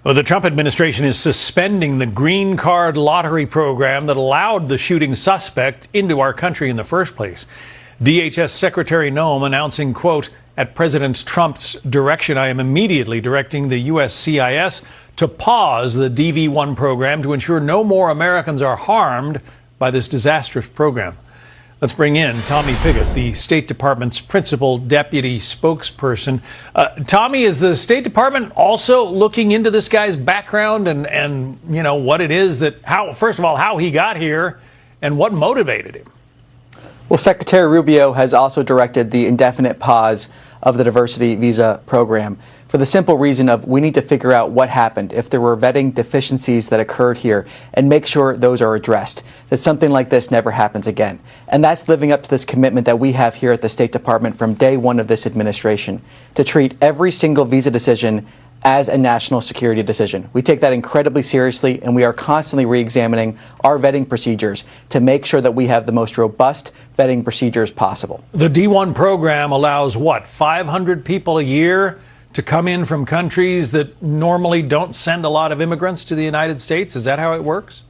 Well, the Trump administration is suspending the green card lottery program that allowed the shooting suspect into our country in the first place. DHS Secretary Noem announcing, quote, "At President Trump's direction, I am immediately directing the USCIS to pause the DV1 program to ensure no more Americans are harmed by this disastrous program." Let's bring in Tommy Pigott, the State Department's principal deputy spokesperson. Tommy, is the State Department also looking into this guy's background and you know what it is that first of all how he got here and what motivated him? Well, Secretary Rubio has also directed the indefinite pause of the diversity visa program for the simple reason of we need to figure out what happened, if there were vetting deficiencies that occurred here, and make sure those are addressed, that something like this never happens again. And that's living up to this commitment that we have here at the State Department from day one of this administration, to treat every single visa decision as a national security decision. We take that incredibly seriously, and we are constantly re-examining our vetting procedures to make sure that we have the most robust vetting procedures possible. The D1 program allows, what, 500 people a year to come in from countries that normally don't send a lot of immigrants to the United States? Is that how it works?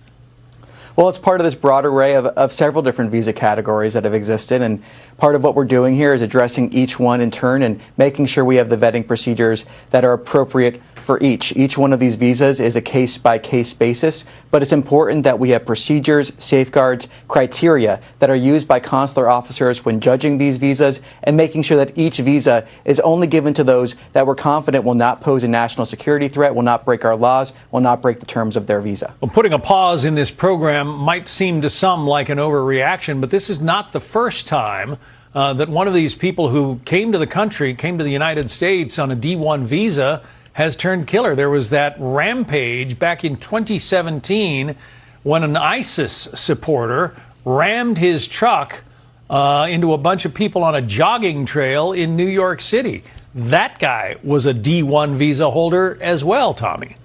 Well, it's part of this broad array of several different visa categories that have existed, and part of what we're doing here is addressing each one in turn and making sure we have the vetting procedures that are appropriate for each. Each one of these visas is a case-by-case basis, but it's important that we have procedures, safeguards, criteria that are used by consular officers when judging these visas and making sure that each visa is only given to those that we're confident will not pose a national security threat, will not break our laws, will not break the terms of their visa. Well, putting a pause in this program might seem to some like an overreaction, but this is not the first time that one of these people who came to the United States on a D1 visa has turned killer. There was that rampage back in 2017 when an ISIS supporter rammed his truck into a bunch of people on a jogging trail in New York City. That guy was a D1 visa holder as well, Tommy.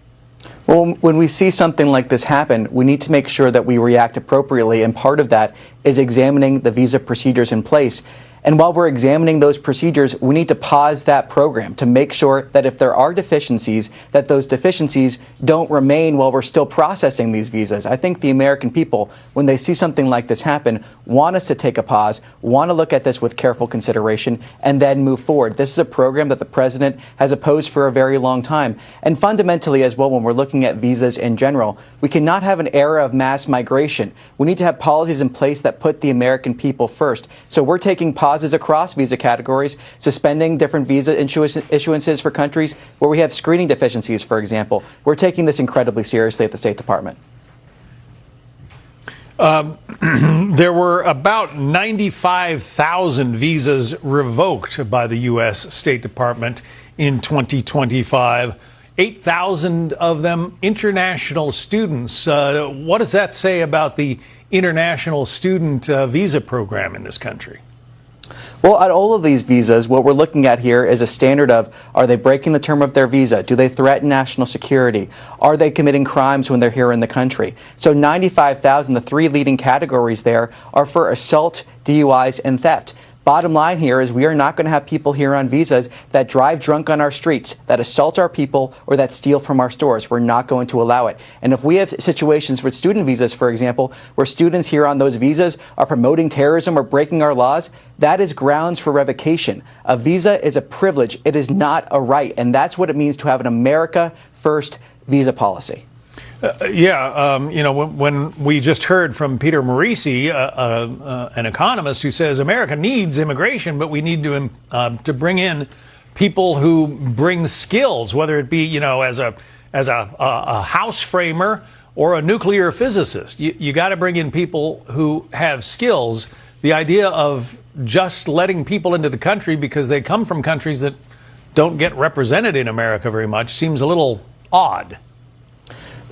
Well, when we see something like this happen, we need to make sure that we react appropriately, and part of that is examining the visa procedures in place. And while we're examining those procedures, we need to pause that program to make sure that if there are deficiencies, that those deficiencies don't remain while we're still processing these visas. I think the American people, when they see something like this happen, want us to take a pause, want to look at this with careful consideration, and then move forward. This is a program that the president has opposed for a very long time. And fundamentally as well, when we're looking at visas in general, we cannot have an era of mass migration. We need to have policies in place that put the American people first. So we're taking pauses across visa categories, suspending different visa issuances for countries where we have screening deficiencies, for example. We're taking this incredibly seriously at the State Department. There were about 95,000 visas revoked by the U.S. State Department in 2025. 8,000 of them international students. What does that say about the international student visa program in this country? Well, at all of these visas, what we're looking at here is a standard of, are they breaking the term of their visa? Do they threaten national security? Are they committing crimes when they're here in the country? So 95,000, the three leading categories there are for assault, DUIs, and theft. Bottom line here is we are not going to have people here on visas that drive drunk on our streets, that assault our people, or that steal from our stores. We're not going to allow it. And if we have situations with student visas, for example, where students here on those visas are promoting terrorism or breaking our laws, that is grounds for revocation. A visa is a privilege. It is not a right. And that's what it means to have an America First visa policy. You know, when we just heard from Peter Morisi, an economist who says America needs immigration, but we need to bring in people who bring skills, whether it be, you know, as a house framer or a nuclear physicist. You got to bring in people who have skills. The idea of just letting people into the country because they come from countries that don't get represented in America very much seems a little odd.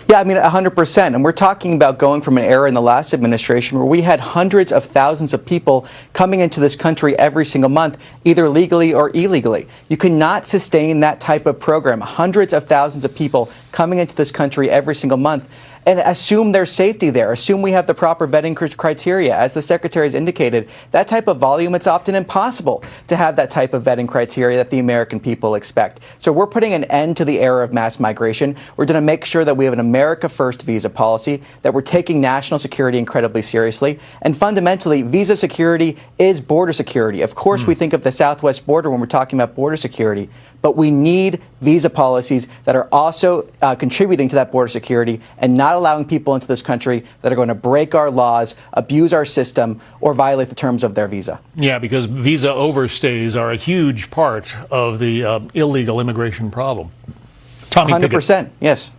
Yeah, I mean, 100%. And we're talking about going from an era in the last administration where we had hundreds of thousands of people coming into this country every single month, either legally or illegally. You cannot sustain that type of program. Hundreds of thousands of people coming into this country every single month. and assume there's safety there, assume we have the proper vetting criteria. As the Secretary has indicated, that type of volume, it's often impossible to have that type of vetting criteria that the American people expect. So we're putting an end to the era of mass migration. We're going to make sure that we have an America First visa policy, that we're taking national security incredibly seriously. And fundamentally, visa security is border security. Of course, we think of the southwest border when we're talking about border security, but we need visa policies that are also contributing to that border security and not allowing people into this country that are going to break our laws, abuse our system, or violate the terms of their visa. Yeah, because visa overstays are a huge part of the illegal immigration problem. Tommy 100%, yes.